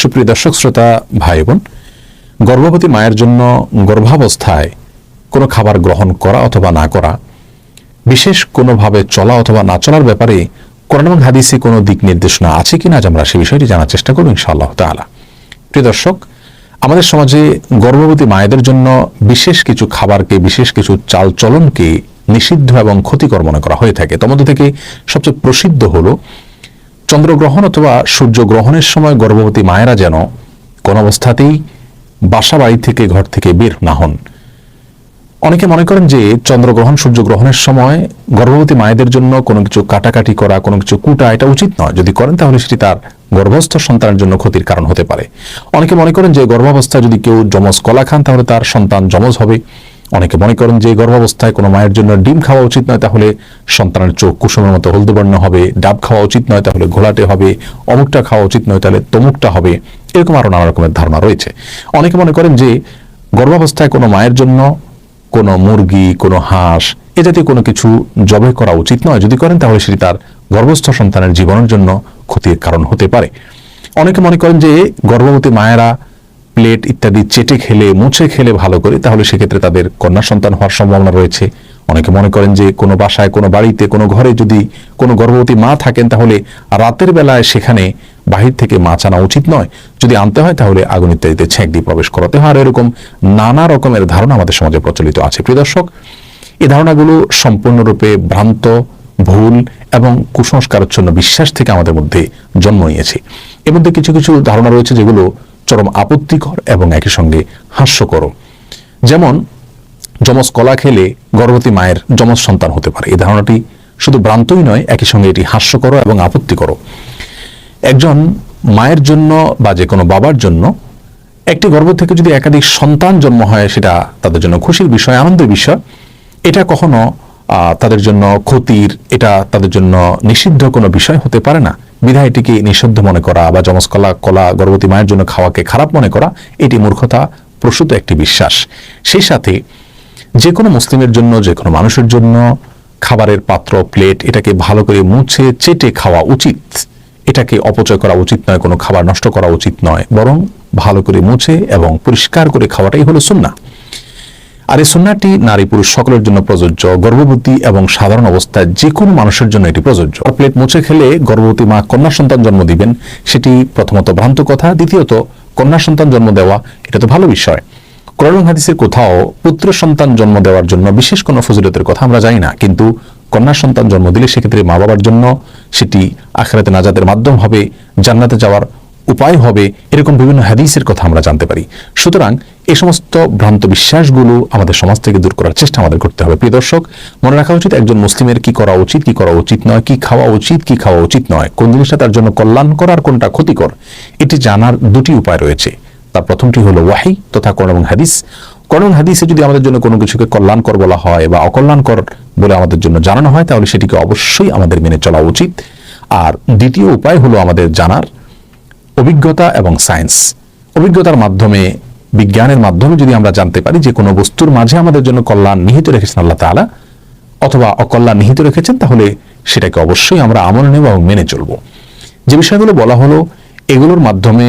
সুপ্রিয় দর্শক শ্রোতা ভাই বোন, গর্ভবতী মায়ের জন্য গর্ভাবস্থায় কোনো খাবার গ্রহণ করা অথবা না করা, বিশেষ কোনোভাবে চলা অথবা না চলার ব্যাপারে কোরআন এবং হাদিসে কোনো দিক নির্দেশনা আছে কিনা আজ আমরা সে বিষয়টি জানার চেষ্টা করব ইনশাআল্লাহ তাআলা। প্রিয় দর্শক, আমাদের সমাজে গর্ভবতী মায়েদের জন্য বিশেষ কিছু খাবারকে, বিশেষ কিছু চাল চলনকে নিষিদ্ধ এবং ক্ষতিকর মনে করা হয়ে থাকে। তার মধ্যে থেকে সবচেয়ে প্রসিদ্ধ হলো চন্দ্রগ্রহণ অথবা সূর্যগ্রহণের সময় গর্ভবতী মায়েরা যেন কোন অবস্থাতেই বাসা বাড়ি থেকে, ঘর থেকে বের না হন। অনেকে মনে করেন যে চন্দ্রগ্রহণ সূর্যগ্রহণের সময় গর্ভবতী মায়েদের জন্য কোনো কিছু কাটাকাটি করা, কোনো কিছু কুটা, এটা উচিত নয়। যদি করেন তাহলে সেটি তার গর্ভস্থ সন্তানের জন্য ক্ষতির কারণ হতে পারে। অনেকে মনে করেন যে গর্ভাবস্থায় যদি কেউ যমজ কলা খান তাহলে তার সন্তান যমজ হবে। অনেকে মনে করেন যে গর্ভাবস্থায় কোনো মায়ের জন্য ডিম খাওয়া উচিত নয়, তাহলে সন্তানের চোখ কুসুমের মতো হলদে বর্ণ হবে। ডাব খাওয়া উচিত নয়, তাহলে ঘোলাটে হবে। অমুকটা খাওয়া উচিত নয়, তাহলে তমুকটা হবে। এরকম আরো নানা রকমের ধারণা রয়েছে। অনেকে মনে করেন যে গর্ভাবস্থায় কোনো মায়ের জন্য কোনো মুরগি, কোনো হাঁস এ জাতীয় কোনো কিছু জবে করা উচিত নয়। যদি করেন তাহলে সেটি তার গর্ভস্থ সন্তানের জীবনের জন্য ক্ষতির কারণ হতে পারে। অনেকে মনে করেন যে গর্ভবতী মায়েরা প্লেট ইত্যাদি চেটে খেলে, মুছে খেলে ভালো করে, তাহলে সেক্ষেত্রে তাদের কন্যা সন্তান হওয়ার সম্ভাবনা রয়েছে। অনেকে মনে করেন যে কোনো বাসায়, কোনো বাড়িতে, কোনো ঘরে যদি কোনো গর্ভবতী মা থাকেন তাহলে রাতের বেলায় সেখানে বাহির থেকে মাছ আনা উচিত নয়। যদি আনতে হয় তাহলে আগুন ইত্যাদিতে ছেঁক দিয়ে প্রবেশ করাতে হয়। আর এরকম নানা রকমের ধারণা আমাদের সমাজে প্রচলিত আছে। প্রিয় দর্শক, এই ধারণাগুলো সম্পূর্ণরূপে ভ্রান্ত, ভুল এবং কুসংস্কারচ্ছন্ন বিশ্বাস থেকে আমাদের মধ্যে জন্ম নিয়েছে। এর মধ্যে কিছু কিছু ধারণা রয়েছে যেগুলো চরম আপত্তিকর এবং একই সঙ্গে হাস্যকর। যেমন যমজ কলা খেলে গর্ভবতী মায়ের যমজ সন্তান হতে পারে। এই ধারণাটি শুধু ভ্রান্তই নয়, একই সঙ্গে এটি হাস্যকর এবং আপত্তিকর। একজন মায়ের জন্য বা যে কোনো বাবার জন্য একটি গর্ভ থেকে যদি একাধিক সন্তান জন্ম হয়, সেটা তাদের জন্য খুশির বিষয়, আনন্দের বিষয়। এটা কখনো তাদের জন্য ক্ষতির, এটা তাদের জন্য নিষিদ্ধ কোনো বিষয় হতে পারে না। বিধায় এটিকে নিষিদ্ধ মনে করা বা যমজ কলা গর্ভবতী মায়ের জন্য খাওয়াকে খারাপ মনে করা, এটি মূর্খতা প্রসূত একটি বিশ্বাস। সেই সাথে যে কোনো মুসলিমের জন্য, যে কোনো মানুষের জন্য খাবারের পাত্র, প্লেট, এটাকে ভালো করে মুছে চেটে খাওয়া উচিত। এটাকে অপচয় করা উচিত নয়, কোনো খাবার নষ্ট করা উচিত নয়, বরং ভালো করে মুছে এবং পরিষ্কার করে খাওয়াটাই হলো সুন্নাহ। আর এই সুন্নাহটি নারী পুরুষ সকলের জন্য প্রযোজ্য। গর্ভবতী এবং সাধারণ অবস্থায় যে কোনো মানুষের জন্য এটি প্রযোজ্য। প্লেট মুছে খেলে গর্ভবতী মা কন্যা সন্তান জন্ম দিবেন, সেটি প্রথমত ভ্রান্ত কথা। দ্বিতীয়ত, কন্যা সন্তান জন্ম দেওয়া এটা তো ভালো বিষয়। কোরআন এবং হাদিসের কোথাও পুত্র সন্তান জন্ম দেওয়ার জন্য বিশেষ কোনো ফজিলতের কথা আমরা জানি না, কিন্তু কন্যা সন্তান জন্ম দিলে সেক্ষেত্রে মা বাবার জন্য সেটি আখিরাতে নাজাতের মাধ্যম হবে, জান্নাতে যাওয়ার উপায় হবে, এরকম বিভিন্ন হাদিসের কথা আমরা জানতে পারি। সুতরাং এই সমস্ত ভ্রান্ত বিশ্বাসগুলো আমাদের সমাজ থেকে দূর করার চেষ্টা আমাদের করতে হবে। প্রিয় দর্শক, মনে রাখা উচিত একজন মুসলিমের কি করা উচিত, কি করা উচিত নয়, কি খাওয়া উচিত, কি খাওয়া উচিত নয়, কোন জিনিসটা তার জন্য কল্যাণকর আর কোনটা ক্ষতিকর, এটি জানার দুটি উপায় রয়েছে। তার প্রথমটি হলো ওয়াহি তথা কোরআন এবং হাদিস। কোরআন এবং হাদিসে যদি আমাদের জন্য কোনো কিছুকে কল্যাণকর বলা হয় বা অকল্যাণকর বলে আমাদের জন্য জানানো হয়, তাহলে সেটিকে অবশ্যই আমাদের মেনে চলা উচিত। আর দ্বিতীয় উপায় হলো আমাদের জানার অভিজ্ঞতা এবং সায়েন্স। অভিজ্ঞতার মাধ্যমে, বিজ্ঞানের মাধ্যমে যদি আমরা জানতে পারি যে কোনো বস্তুর মাঝে আমাদের জন্য কল্যাণ নিহিত রেখেছেন আল্লাহ তাআলা অথবা অকল্যাণ নিহিত রেখেছেন, তাহলে সেটাকে অবশ্যই আমরা আমল নেব এবং মেনে চলব। যে বিষয়গুলো বলা হলো, এগুলোর মাধ্যমে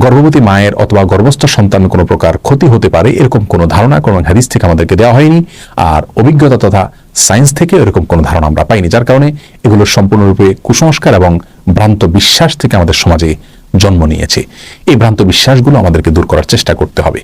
গর্ভবতী মায়ের অথবা গর্ভস্থ সন্তানের কোনো প্রকার ক্ষতি হতে পারে এরকম কোনো ধারণা কোরআন হাদিস থেকে আমাদেরকে দেওয়া হয়নি। আর অভিজ্ঞতা তথা সায়েন্স থেকে এরকম কোনো ধারণা আমরা পাইনি, যার কারণে এগুলো সম্পূর্ণরূপে কুসংস্কার এবং ভ্রান্ত বিশ্বাস থেকে আমাদের সমাজে জন্ম নিয়েছে। এই ভ্রান্ত বিশ্বাসগুলো আমাদেরকে দূর করার চেষ্টা করতে হবে।